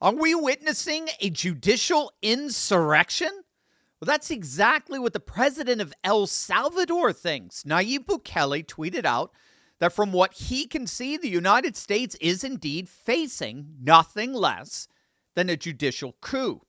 Are we witnessing a judicial insurrection? Well, that's exactly what the president of El Salvador thinks. Nayib Bukele tweeted out that from what he can see, the United States is indeed facing nothing less than a judicial coup.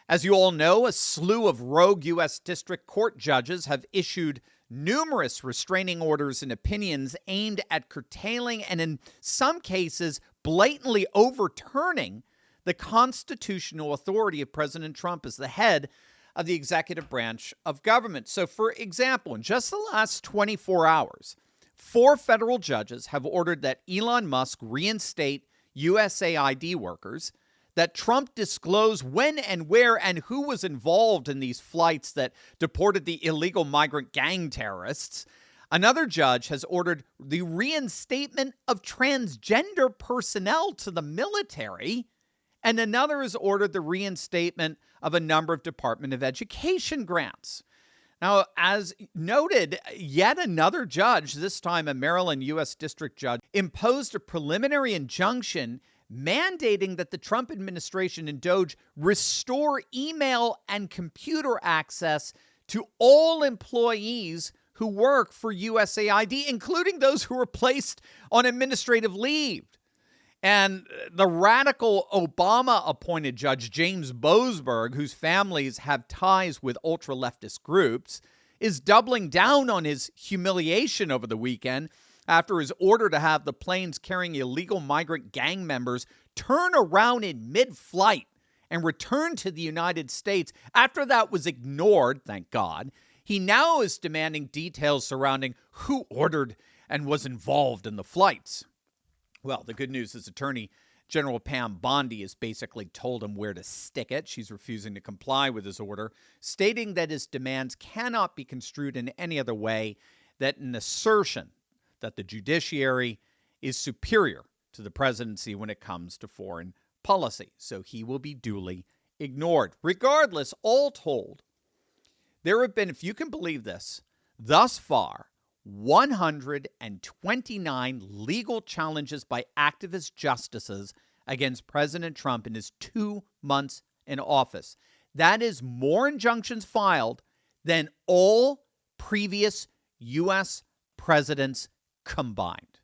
As you all know, a slew of rogue U.S. District Court judges have issued numerous restraining orders and opinions aimed at curtailing and, in some cases, blatantly overturning the constitutional authority of President Trump as the head of the executive branch of government. So, for example, in just the last 24 hours, 4 federal judges have ordered that Elon Musk reinstate USAID workers, that Trump disclose when and where and who was involved in these flights that deported the illegal migrant gang terrorists. Another judge has ordered the reinstatement of transgender personnel to the military. And another has ordered the reinstatement of a number of Department of Education grants. Now, as noted, yet another judge, this time a Maryland U.S. District Judge, imposed a preliminary injunction mandating that the Trump administration and DOJ restore email and computer access to all employees who work for USAID, including those who were placed on administrative leave. And the radical Obama-appointed judge, James Boasberg, whose families have ties with ultra-leftist groups, is doubling down on his humiliation over the weekend after his order to have the planes carrying illegal migrant gang members turn around in mid-flight and return to the United States. After that was ignored, thank God, he now is demanding details surrounding who ordered and was involved in the flights. Well, the good news is Attorney General Pam Bondi has basically told him where to stick it. She's refusing to comply with his order, stating that his demands cannot be construed in any other way than an assertion that the judiciary is superior to the presidency when it comes to foreign policy. So he will be duly ignored. Regardless, all told, there have been, if you can believe this, thus far, 129 legal challenges by activist justices against President Trump in his 2 months in office. That is more injunctions filed than all previous U.S. presidents combined.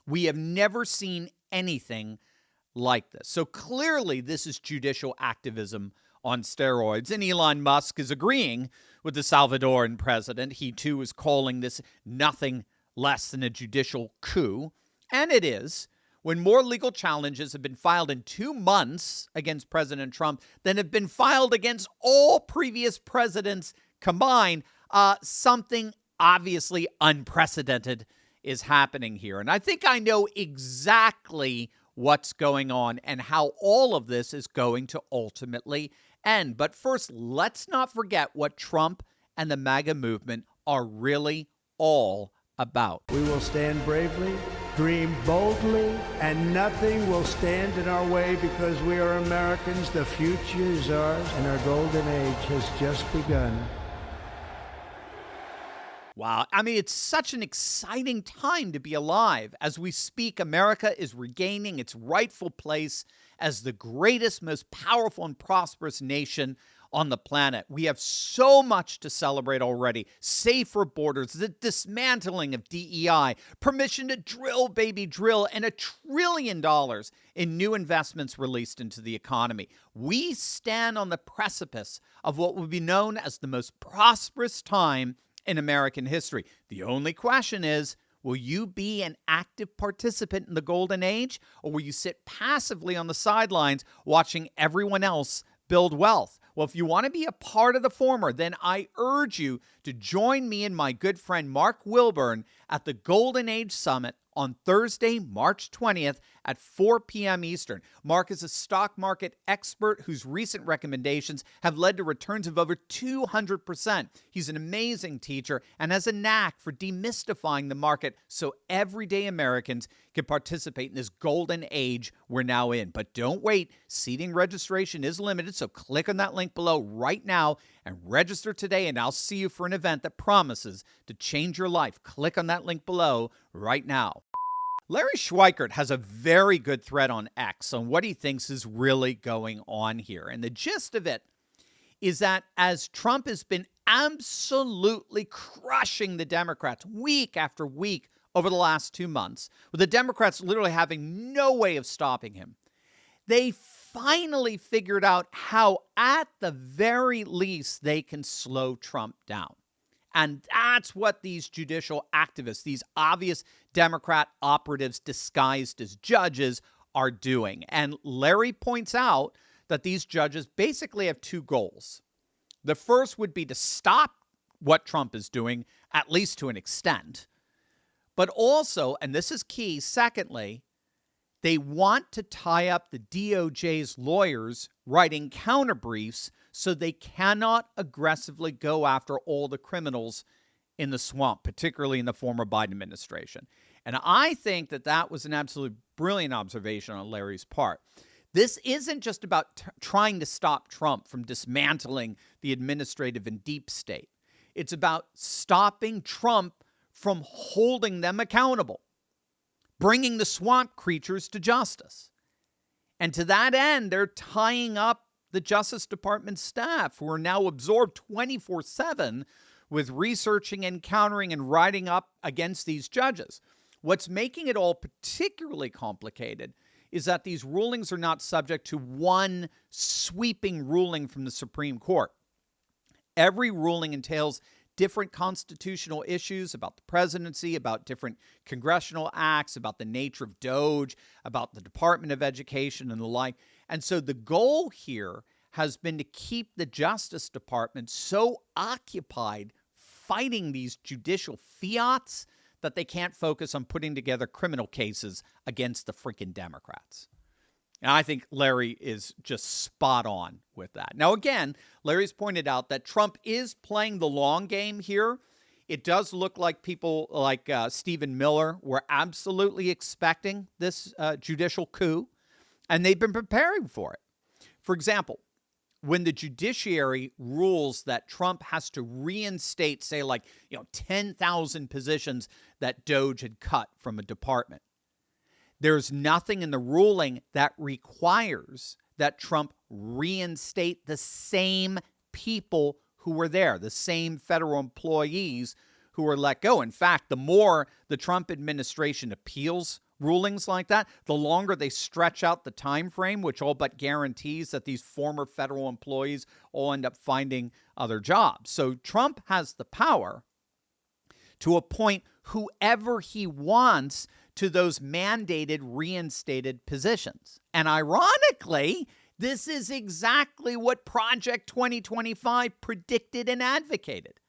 We have never seen anything like this. So clearly, this is judicial activism on steroids. And Elon Musk is agreeing with the Salvadoran president. He, too, is calling this nothing less than a judicial coup. And it is, when more legal challenges have been filed in 2 months against President Trump than have been filed against all previous presidents combined, something obviously unprecedented is happening here. And I think I know exactly what's going on and how all of this is going to ultimately end. But first, let's not forget what Trump and the MAGA movement are really all about. We will stand bravely, dream boldly, and nothing will stand in our way because we are Americans. The future is ours, and our golden age has just begun. Wow. I mean, it's such an exciting time to be alive. As we speak, America is regaining its rightful place as the greatest, most powerful, and prosperous nation on the planet. We have so much to celebrate already. Safer borders, the dismantling of DEI, permission to drill, baby, drill, and $1 trillion in new investments released into the economy. We stand on the precipice of what will be known as the most prosperous time in American history. The only question is, will you be an active participant in the golden age, or will you sit passively on the sidelines watching everyone else build wealth? Well, if you want to be a part of the former, then I urge you to join me and my good friend Mark Wilburn at the Golden Age Summit on Thursday, March 20th at 4 p.m. Eastern. Mark is a stock market expert whose recent recommendations have led to returns of over 200%. He's an amazing teacher and has a knack for demystifying the market so everyday Americans can participate in this golden age we're now in. But don't wait. Seating registration is limited, so click on that link below right now and register today, and I'll see you for an event that promises to change your life. Click on that link below right now. Larry Schweikert has a very good thread on X on what he thinks is really going on here. And the gist of it is that as Trump has been absolutely crushing the Democrats week after week over the last 2 months, with the Democrats literally having no way of stopping him, they finally figured out how, at the very least, they can slow Trump down. And that's what these judicial activists, these obvious Democrat operatives disguised as judges, are doing. And Larry points out that these judges basically have two goals. The first would be to stop what Trump is doing, at least to an extent. But also, and this is key, secondly, they want to tie up the DOJ's lawyers writing counterbriefs so they cannot aggressively go after all the criminals in the swamp, particularly in the former Biden administration. And I think that that was an absolutely brilliant observation on Larry's part. This isn't just about trying to stop Trump from dismantling the administrative and deep state. It's about stopping Trump from holding them accountable, bringing the swamp creatures to justice. And to that end, they're tying up the Justice Department staff, who are now absorbed 24/7 with researching and countering and writing up against these judges. What's making it all particularly complicated is that these rulings are not subject to one sweeping ruling from the Supreme Court. Every ruling entails different constitutional issues about the presidency, about different congressional acts, about the nature of DOJ, about the Department of Education and the like. And so the goal here has been to keep the Justice Department so occupied fighting these judicial fiats that they can't focus on putting together criminal cases against the freaking Democrats. And I think Larry is just spot on with that. Now, again, Larry's pointed out that Trump is playing the long game here. It does look like people like Stephen Miller were absolutely expecting this judicial coup, and they've been preparing for it. For example, when the judiciary rules that Trump has to reinstate, say, 10,000 positions that DOJ had cut from a department, there's nothing in the ruling that requires that Trump reinstate the same people who were there, the same federal employees who were let go. In fact, the more the Trump administration appeals rulings like that, the longer they stretch out the time frame, which all but guarantees that these former federal employees all end up finding other jobs. So Trump has the power to appoint whoever he wants to those mandated reinstated positions. And ironically, this is exactly what Project 2025 predicted and advocated.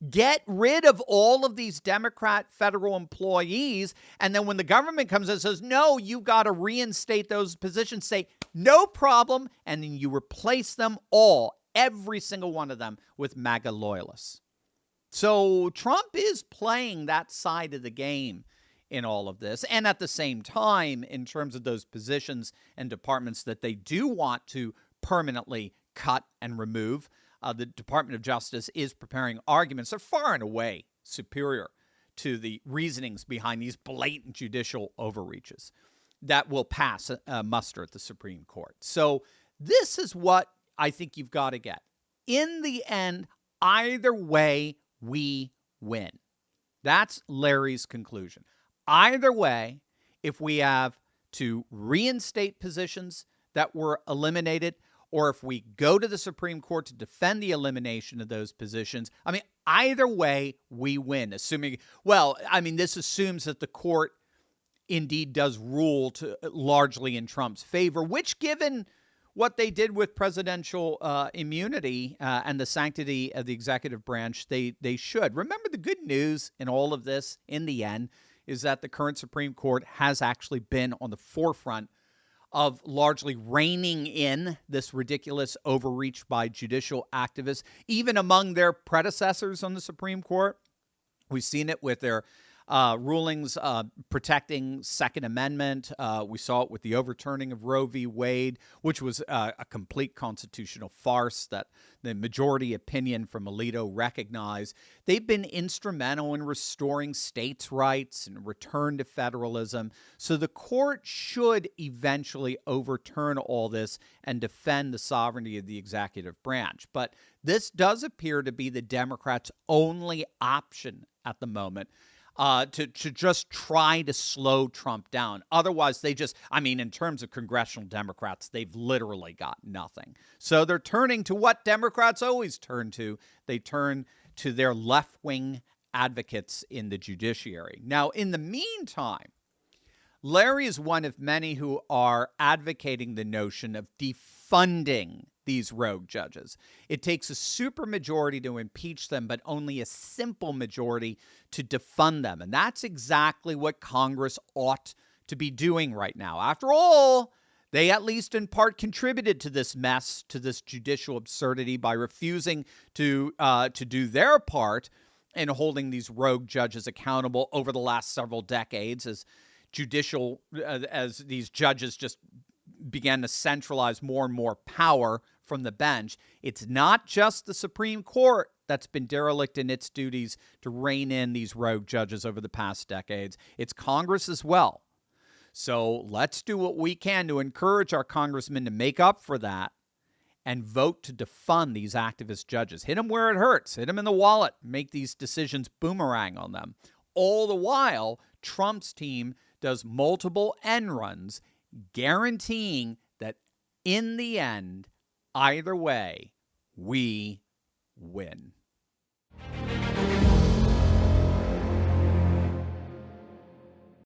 Get rid of all of these Democrat federal employees, and then when the government comes in and says, no, you got to reinstate those positions, say, no problem, and then you replace them all, every single one of them, with MAGA loyalists. So Trump is playing that side of the game in all of this. And at the same time, in terms of those positions and departments that they do want to permanently cut and remove, the Department of Justice is preparing arguments that are far and away superior to the reasonings behind these blatant judicial overreaches that will pass muster at the Supreme Court. So this is what I think you've got to get. In the end, either way, we win. That's Larry's conclusion. Either way, if we have to reinstate positions that were eliminated, or if we go to the Supreme Court to defend the elimination of those positions, either way, we win. This assumes that the court indeed does rule largely in Trump's favor, which, given what they did with presidential immunity and the sanctity of the executive branch, they should. Remember, the good news in all of this, in the end, is that the current Supreme Court has actually been on the forefront of largely reining in this ridiculous overreach by judicial activists, even among their predecessors on the Supreme Court. We've seen it with their rulings protecting Second Amendment. We saw it with the overturning of Roe v. Wade, which was a complete constitutional farce that the majority opinion from Alito recognized. They've been instrumental in restoring states' rights and return to federalism. So the court should eventually overturn all this and defend the sovereignty of the executive branch. But this does appear to be the Democrats' only option at the moment. To just try to slow Trump down. Otherwise, in terms of congressional Democrats, they've literally got nothing. So they're turning to what Democrats always turn to. They turn to their left-wing advocates in the judiciary. Now, in the meantime, Larry is one of many who are advocating the notion of defunding these rogue judges. It takes a supermajority to impeach them, but only a simple majority to defund them. And that's exactly what Congress ought to be doing right now. After all, they at least in part contributed to this mess, to this judicial absurdity by refusing to do their part in holding these rogue judges accountable over the last several decades as these judges just began to centralize more and more power from the bench. It's not just the Supreme Court that's been derelict in its duties to rein in these rogue judges over the past decades. It's Congress as well. So let's do what we can to encourage our congressmen to make up for that and vote to defund these activist judges. Hit them where it hurts. Hit them in the wallet. Make these decisions boomerang on them. All the while, Trump's team does multiple end runs, guaranteeing that in the end, either way, we win.